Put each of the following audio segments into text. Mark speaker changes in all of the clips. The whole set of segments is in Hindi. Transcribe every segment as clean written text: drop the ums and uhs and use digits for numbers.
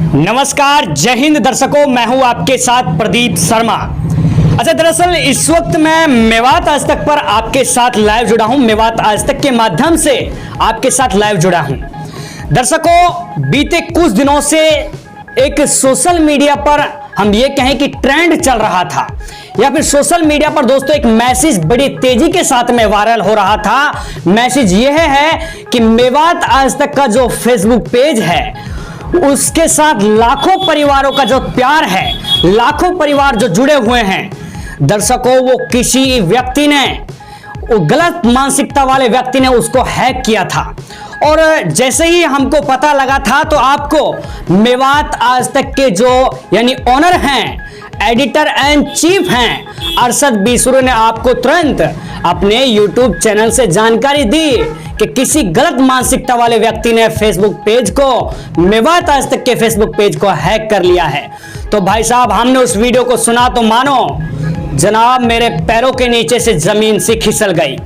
Speaker 1: नमस्कार, जय हिंद दर्शकों, मैं हूं आपके साथ प्रदीप शर्मा। अच्छा, दरअसल इस वक्त मैं मेवात आज तक पर आपके साथ लाइव जुड़ा हूं। मेवात आज तक के माध्यम से आपके साथ लाइव जुड़ा हूं। दर्शकों, बीते कुछ दिनों से एक सोशल मीडिया पर हम ये कहें कि ट्रेंड चल रहा था, या फिर सोशल मीडिया पर दोस्तों एक मैसेज बड़ी तेजी के साथ में वायरल हो रहा था। मैसेज यह है कि मेवात आज तक का जो फेसबुक पेज है उसके साथ लाखों परिवारों का जो प्यार है, लाखों परिवार जो जुड़े हुए हैं। दर्शकों, वो किसी व्यक्ति ने, वो गलत मानसिकता वाले व्यक्ति ने उसको हैक किया था, और जैसे ही हमको पता लगा था तो आपको मेवात आज तक के जो यानी ओनर हैं, एडिटर एंड चीफ हैं अरशद बीसरू ने आपको तुरंत अपने YouTube चैनल से जानकारी दी कि किसी गलत मानसिकता वाले व्यक्ति ने फेसबुक पेज को, मेवात आज तक के फेसबुक पेज को हैक कर लिया है। तो भाई साहब, हमने उस वीडियो को सुना तो मानो जनाब मेरे पैरों के नीचे से जमीन सी खिसक गई।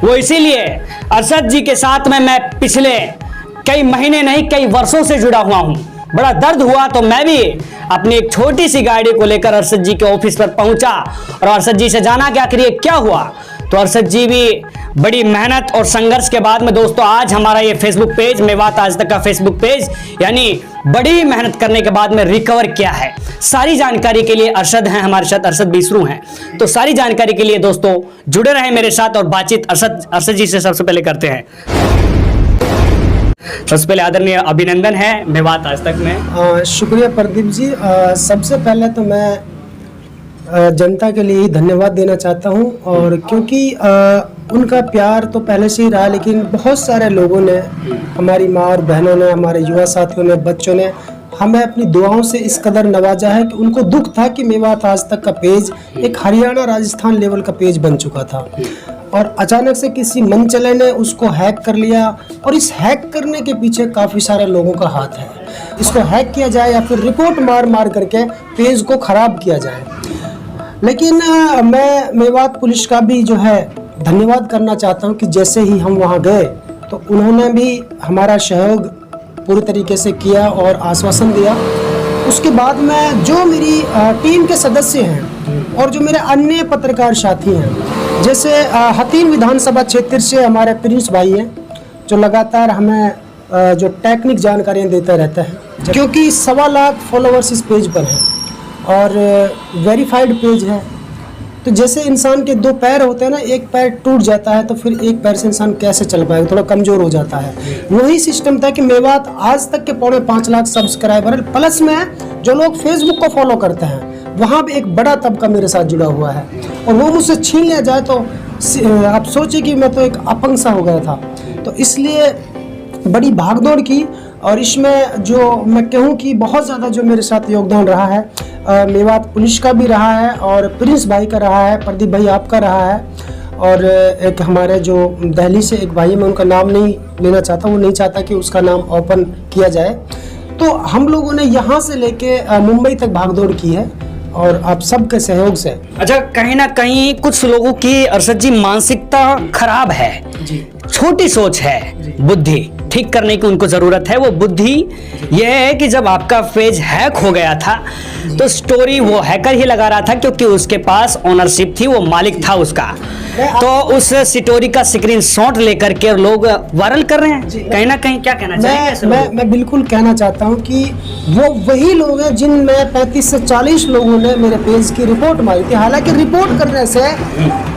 Speaker 1: वो इसीलिए अरशद जी के साथ में मैं पिछले कई महीने नहीं कई वर्षों से जुड़ा हुआ हूं। बड़ा दर्द हुआ तो मैं भी अपनी एक छोटी सी गाड़ी को लेकर अरशद जी के ऑफिस पर पहुंचा और अरशद जी से जाना कि आखिर ये क्या हुआ। तो अरशद जी भी बड़ी मेहनत और संघर्ष के बाद में दोस्तों आज हमारा ये फेसबुक पेज, मेवात आज तक का फेसबुक पेज, यानी बड़ी मेहनत करने के बाद में रिकवर किया है। सारी जानकारी के लिए अरशद हैं, हमारे साथ अरशद बीसरू हैं। तो सारी जानकारी के लिए दोस्तों जुड़े रहे मेरे साथ और बातचीत अरशद जी से सबसे पहले करते हैं। सबसे पहले आदरणीय अभिनंदन है मेवात आज तक में।
Speaker 2: शुक्रिया प्रदीप जी। सबसे पहले तो मैं जनता के लिए ही धन्यवाद देना चाहता हूं, और क्योंकि उनका प्यार तो पहले से ही रहा, लेकिन बहुत सारे लोगों ने, हमारी माँ और बहनों ने, हमारे युवा साथियों ने, बच्चों ने हमें अपनी दुआओं से इस कदर नवाजा है कि उनको दुख था कि मेवात आज तक का पेज एक हरियाणा राजस्थान लेवल का पेज बन चुका था, और अचानक से किसी मनचले ने उसको हैक कर लिया। और इस हैक करने के पीछे काफ़ी सारे लोगों का हाथ है। इसको हैक किया जाए या फिर रिपोर्ट मार मार करके पेज को ख़राब किया जाए। लेकिन मैं मेवात पुलिस का भी जो है धन्यवाद करना चाहता हूं कि जैसे ही हम वहां गए तो उन्होंने भी हमारा सहयोग पूरी तरीके से किया और आश्वासन दिया। उसके बाद में जो मेरी टीम के सदस्य हैं और जो मेरे अन्य पत्रकार साथी हैं, जैसे हतीम विधानसभा क्षेत्र से हमारे प्रिंस भाई हैं, जो लगातार हमें जो टेक्निक जानकारियाँ देते रहते हैं, क्योंकि 1.25 लाख फॉलोअर्स इस पेज पर हैं और वेरीफाइड पेज है। तो जैसे इंसान के 2 पैर होते हैं ना, एक पैर टूट जाता है तो फिर एक पैर से इंसान कैसे चल पाएगा, थोड़ा कमज़ोर हो जाता है। वही सिस्टम था कि मेवात आज तक के 5.25 लाख सब्सक्राइबर प्लस में जो लोग फेसबुक को फॉलो करते हैं, वहाँ भी एक बड़ा तबका मेरे साथ जुड़ा हुआ है, और वो मुझसे छीन लिया जाए तो आप सोचिए कि मैं तो एक अपंग सा हो गया था। तो इसलिए बड़ी भागदौड़ की, और इसमें जो मैं कहूँ कि बहुत ज़्यादा जो मेरे साथ योगदान रहा है, मेवात पुलिस का भी रहा है और प्रिंस भाई का रहा है, प्रदीप भाई आपका रहा है, और एक हमारे जो दिल्ली से एक भाई, मैं उनका नाम नहीं लेना चाहता, वो नहीं चाहता कि उसका नाम ओपन किया जाए। तो हम लोगों ने यहाँ से लेके मुंबई तक भागदौड़ की है, और आप सबके सहयोग से।
Speaker 1: अच्छा, कहीं ना कहीं कुछ लोगों की अरशद जी मानसिकता खराब है जी, छोटी सोच है, बुद्धि ठीक करने की उनको जरूरत है। वो बुद्धि यह है कि जब आपका पेज हैक हो गया था तो स्टोरी वो हैकर ही लगा रहा था, क्योंकि उसके पास ओनरशिप थी, वो मालिक था उसका। तो उस स्टोरी का स्क्रीनशॉट लेकर के लोग वायरल कर रहे हैं। कहीं ना कहीं क्या कहना चाहिए?
Speaker 2: मैं बिल्कुल कहना चाहता हूं कि वो वही लोग हैं जिनमें 35 से 40 लोगों ने मेरे पेज की रिपोर्ट मारी थी। हालांकि रिपोर्ट करने से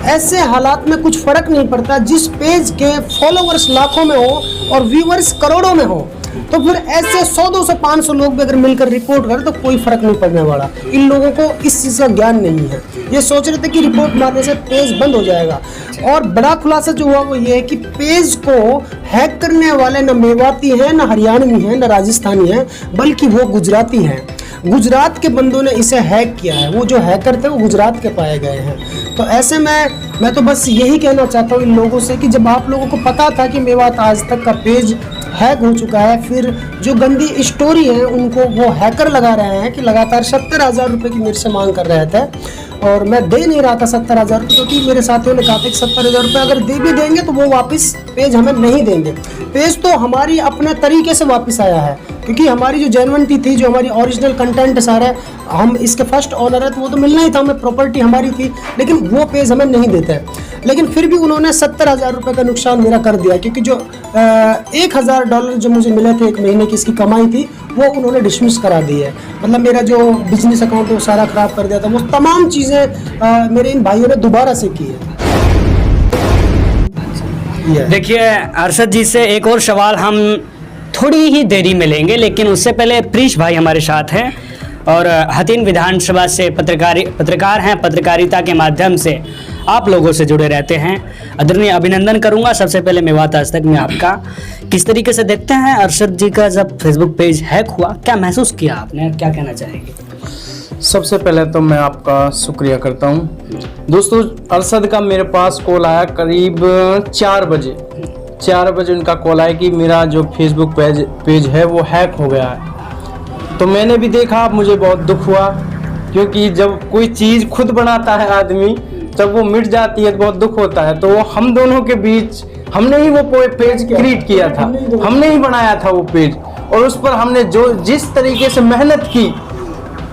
Speaker 2: ऐसे हालात में कुछ फर्क नहीं पड़ता। जिस पेज के फॉलोवर्स लाखों में हो और व्यूअर्स करोड़ों में हो, तो फिर ऐसे 100, 200, 500 लोग भी अगर मिलकर रिपोर्ट करें तो कोई फर्क नहीं पड़ने वाला। इन लोगों को इस चीज़ का ज्ञान नहीं है। ये सोच रहे थे कि रिपोर्ट मारने से पेज बंद हो जाएगा, और बड़ा खुलासा जो हुआ वो ये है कि पेज को हैक करने वाले न मेवाती हैं, न हरियाणवी हैं, न राजस्थानी हैं, बल्कि वो गुजराती हैं। गुजरात के बंदों ने इसे हैक किया है। वो जो हैकर थे वो गुजरात के पाए गए हैं। तो ऐसे में मैं तो बस यही कहना चाहता हूँ इन लोगों से कि जब आप लोगों को पता था कि मेवात आज तक का पेज हैक हो चुका है, फिर जो गंदी स्टोरी है उनको वो हैकर लगा रहे हैं कि लगातार 70,000 रुपये की मेरे से मांग कर रहे थे, और मैं दे नहीं रहा था 70,000 रुपये, क्योंकि मेरे साथियों ने कहा था कि 70,000 रुपये अगर दे भी देंगे तो वो वापस पेज हमें नहीं देंगे। पेज तो हमारी अपने तरीके से वापस आया है, क्योंकि हमारी जो जेन्युइनिटी थी, जो हमारी ओरिजिनल कंटेंट सारा है, हम इसके फर्स्ट ऑनर है तो वो तो मिलना ही था हमें, प्रॉपर्टी हमारी थी, लेकिन वो पेज हमें नहीं देता है। लेकिन फिर भी उन्होंने 70,000 रुपये का नुकसान मेरा कर दिया, क्योंकि जो $1,000 जो मुझे मिले थे एक महीने की इसकी कमाई थी, वो उन्होंने डिसमिस करा दी है। मतलब मेरा जो बिजनेस अकाउंट है वो सारा ख़राब कर दिया था। वो तमाम चीज़ें मेरे इन भाइयों ने दोबारा से की है।
Speaker 1: देखिए अरशद जी से एक और सवाल हम थोड़ी ही देरी में लेंगे, लेकिन उससे पहले प्रीश भाई हमारे साथ हैं और हथीन विधानसभा से पत्रकार हैं, पत्रकारिता के माध्यम से आप लोगों से जुड़े रहते हैं। आदरणीय अभिनंदन करूंगा सबसे पहले मेवात आज तक में आपका। किस तरीके से देखते हैं अरशद जी का जब फेसबुक पेज हैक हुआ, क्या महसूस किया आपने, क्या कहना चाहेंगे?
Speaker 3: सबसे पहले तो मैं आपका शुक्रिया करता हूं। दोस्तों, अरशद का मेरे पास कॉल आया करीब 4 बजे उनका कॉल आया कि मेरा जो फेसबुक पेज है वो हैक हो गया है। तो मैंने भी देखा, मुझे बहुत दुख हुआ, क्योंकि जब कोई चीज़ खुद बनाता है आदमी, जब वो मिट जाती है तो बहुत दुख होता है। तो हम दोनों के बीच हमने ही वो पेज क्रिएट किया था, हमने ही बनाया था वो पेज, और उस पर हमने जिस तरीके से मेहनत की,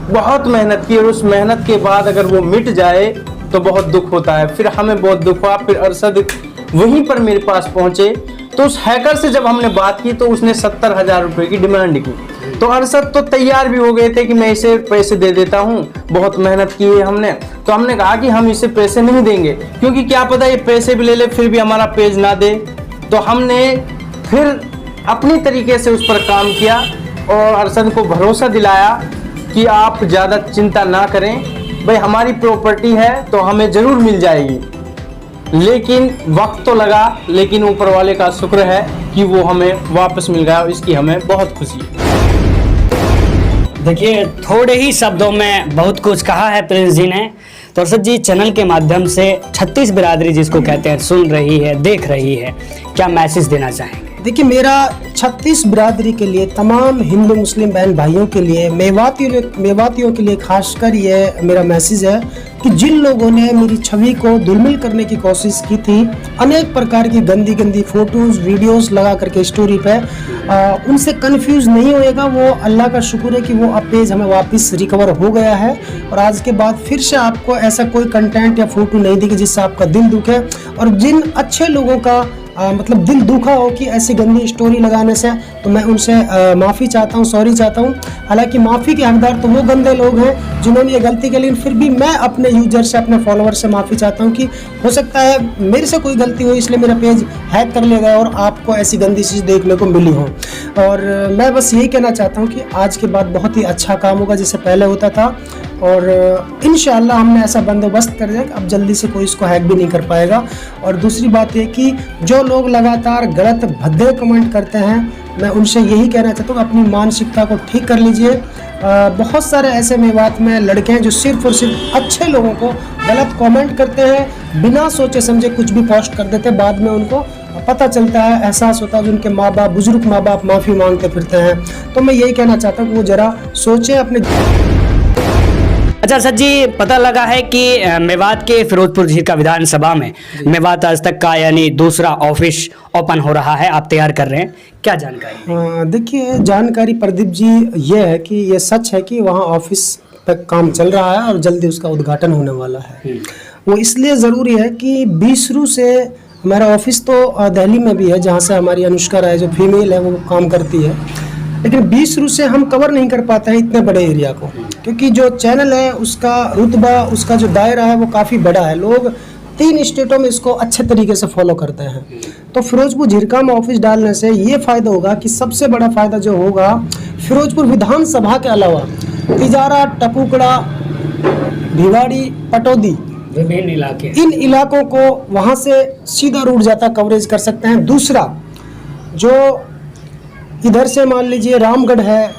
Speaker 3: बहुत मेहनत की, और उस मेहनत के बाद अगर वो मिट जाए तो बहुत दुख होता है। फिर हमें बहुत दुख हुआ। फिर अरशद वहीं पर मेरे पास पहुंचे, तो उस हैकर से जब हमने बात की तो उसने 70,000 रुपये की डिमांड की। तो अरशद तो तैयार भी हो गए थे कि मैं इसे पैसे दे देता हूँ, बहुत मेहनत की है हमने। तो हमने कहा कि हम इसे पैसे नहीं देंगे, क्योंकि क्या पता ये पैसे भी ले ले फिर भी हमारा पेज ना दे। तो हमने फिर अपनी तरीके से उस पर काम किया और अरशद को भरोसा दिलाया कि आप ज़्यादा चिंता ना करें, भाई हमारी प्रॉपर्टी है तो हमें ज़रूर मिल जाएगी। लेकिन वक्त तो लगा, लेकिन ऊपर वाले का शुक्र है कि वो हमें वापस मिल गया और इसकी हमें बहुत खुशी है।
Speaker 1: देखिए थोड़े ही शब्दों में बहुत कुछ कहा है प्रिंस जी ने। तो अरशद जी, चैनल के माध्यम से 36 बिरादरी जिसको कहते हैं सुन रही है, देख रही है, क्या मैसेज देना चाहेंगे?
Speaker 2: देखिए, मेरा 36 बिरादरी के लिए, तमाम हिंदू मुस्लिम बहन भाइयों के लिए, मेवातियों के लिए खासकर ये मेरा मैसेज है कि जिन लोगों ने मेरी छवि को धूमिल करने की कोशिश की थी, अनेक प्रकार की गंदी फ़ोटोज़ वीडियोस लगा करके स्टोरी पे, उनसे कंफ्यूज नहीं होएगा। वो अल्लाह का शुक्र है कि वो अब पेज हमें वापस रिकवर हो गया है और आज के बाद फिर से आपको ऐसा कोई कंटेंट या फ़ोटो नहीं दिखे जिससे आपका दिल दुखे। और जिन अच्छे लोगों का मतलब दिल दुखा हो कि ऐसी गंदी स्टोरी लगाने से, तो मैं उनसे माफ़ी चाहता हूँ, सॉरी चाहता हूँ। हालांकि माफ़ी के हकदार तो वो गंदे लोग हैं जिन्होंने ये गलती की, लेकिन फिर भी मैं अपने यूजर से, अपने फॉलोअर से माफ़ी चाहता हूँ कि हो सकता है मेरे से कोई गलती हो, इसलिए मेरा पेज हैक कर लिया गया और आपको ऐसी गंदी चीज़ देखने को मिली हो। और मैं बस यही कहना चाहता हूँ कि आज के बाद बहुत ही अच्छा काम होगा जैसे पहले होता था, और इंशाअल्लाह हमने ऐसा बंदोबस्त कर दिया कि अब जल्दी से कोई इसको हैक भी नहीं कर पाएगा। और दूसरी बात ये कि जो लोग लगातार गलत भद्दे कमेंट करते हैं, मैं उनसे यही कहना चाहता हूँ अपनी मानसिकता को ठीक कर लीजिए। बहुत सारे ऐसे मेवात में लड़के हैं जो सिर्फ और सिर्फ अच्छे लोगों को गलत कमेंट करते हैं, बिना सोचे समझे कुछ भी पोस्ट कर देते हैं, बाद में उनको पता चलता है, एहसास होता है, उनके माँ बाप, बुजुर्ग माँ बाप माफ़ी मांगते फिरते हैं। तो मैं यही कहना चाहता हूँ कि वो ज़रा सोचें अपने।
Speaker 1: अच्छा अरशद जी, पता लगा है कि मेवात के फिरोजपुर झीरका विधानसभा में मेवात आज तक का यानी दूसरा ऑफिस ओपन हो रहा है, आप तैयार कर रहे हैं, क्या जानकारी?
Speaker 2: देखिए, जानकारी प्रदीप जी ये है कि ये सच है कि वहाँ ऑफिस पे काम चल रहा है और जल्दी उसका उद्घाटन होने वाला है। वो इसलिए ज़रूरी है कि 20 रू से हमारा ऑफिस तो दिल्ली में भी है, जहाँ से हमारी अनुष्का राय जो फीमेल है वो काम करती है, लेकिन 20 रू से हम कवर नहीं कर पाते हैं इतने बड़े एरिया को, क्योंकि जो चैनल है उसका रुतबा, उसका जो दायरा है वो काफ़ी बड़ा है। लोग 3 स्टेटों में इसको अच्छे तरीके से फॉलो करते हैं। तो फिरोजपुर झीरका में ऑफिस डालने से ये फ़ायदा होगा कि सबसे बड़ा फ़ायदा जो होगा, फिरोजपुर विधानसभा के अलावा तिजारा, टपुकड़ा, भिवाड़ी, पटौदी,
Speaker 1: विभिन्न इलाके,
Speaker 2: इन इलाकों को वहाँ से सीधा रूट जाता कवरेज कर सकते हैं। दूसरा, जो इधर से मान लीजिए रामगढ़ है,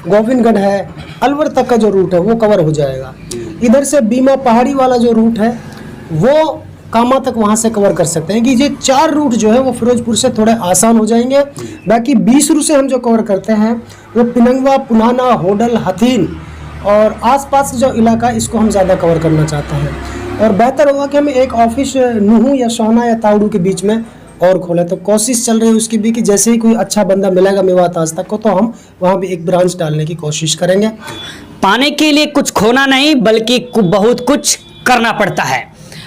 Speaker 2: गोविंदगढ़ है, अलवर तक का जो रूट है वो कवर हो जाएगा। इधर से बीमा पहाड़ी वाला जो रूट है वो कामा तक वहाँ से कवर कर सकते हैं कि ये 4 रूट जो है वो फिरोजपुर से थोड़े आसान हो जाएंगे। बाकी 20 रूट से हम जो कवर करते हैं वो पिनंगवा, पुनाना, होडल, हथीन और आसपास जो इलाका, इसको हम ज़्यादा कवर करना चाहते हैं। और बेहतर होगा कि हम एक ऑफिस नूहू या सोना या ताउडू के बीच में और खोलें। तो कोशिश चल रही है उसकी भी कि जैसे ही कोई अच्छा बंदा मिलेगा मेवात आज तक को, तो हम वहाँ भी एक ब्रांच डालने की कोशिश करेंगे।
Speaker 1: पाने के लिए कुछ खोना नहीं बल्कि बहुत कुछ करना पड़ता है।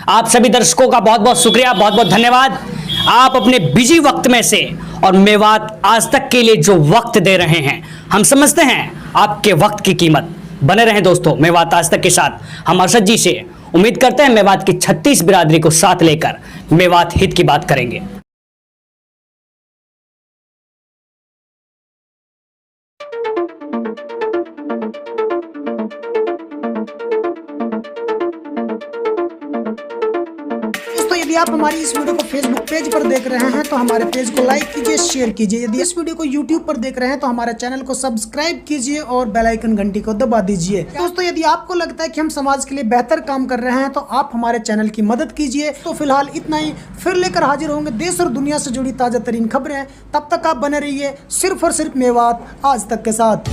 Speaker 1: आप सभी दर्शकों का बहुत बहुत शुक्रिया, बहुत बहुत धन्यवाद। आप अपने बिजी वक्त में से और मेवात आज तक के लिए जो वक्त दे रहे हैं, हम समझते हैं आपके वक्त की कीमत। बने रहें दोस्तों मेवात आज तक के साथ। हम अरशद जी से उम्मीद करते हैं मेवात की 36 बिरादरी को साथ लेकर मेवात हित की बात करेंगे।
Speaker 2: दोस्तों यदि आप हमारी इस वीडियो को फेसबुक पेज पर देख रहे हैं तो हमारे पेज को लाइक कीजिए, शेयर कीजिए। यदि इस वीडियो को यूट्यूब पर देख रहे हैं तो हमारे चैनल को सब्सक्राइब कीजिए और बेल आइकन घंटी को दबा दीजिए। दोस्तों यदि आपको लगता है कि हम समाज के लिए बेहतर काम कर रहे हैं तो आप हमारे चैनल की मदद कीजिए। तो फिलहाल इतना ही, फिर लेकर हाजिर होंगे देश और दुनिया से जुड़ी ताजा तरीन खबरें। तब तक आप बने रहिए सिर्फ और सिर्फ मेवात आज तक के साथ।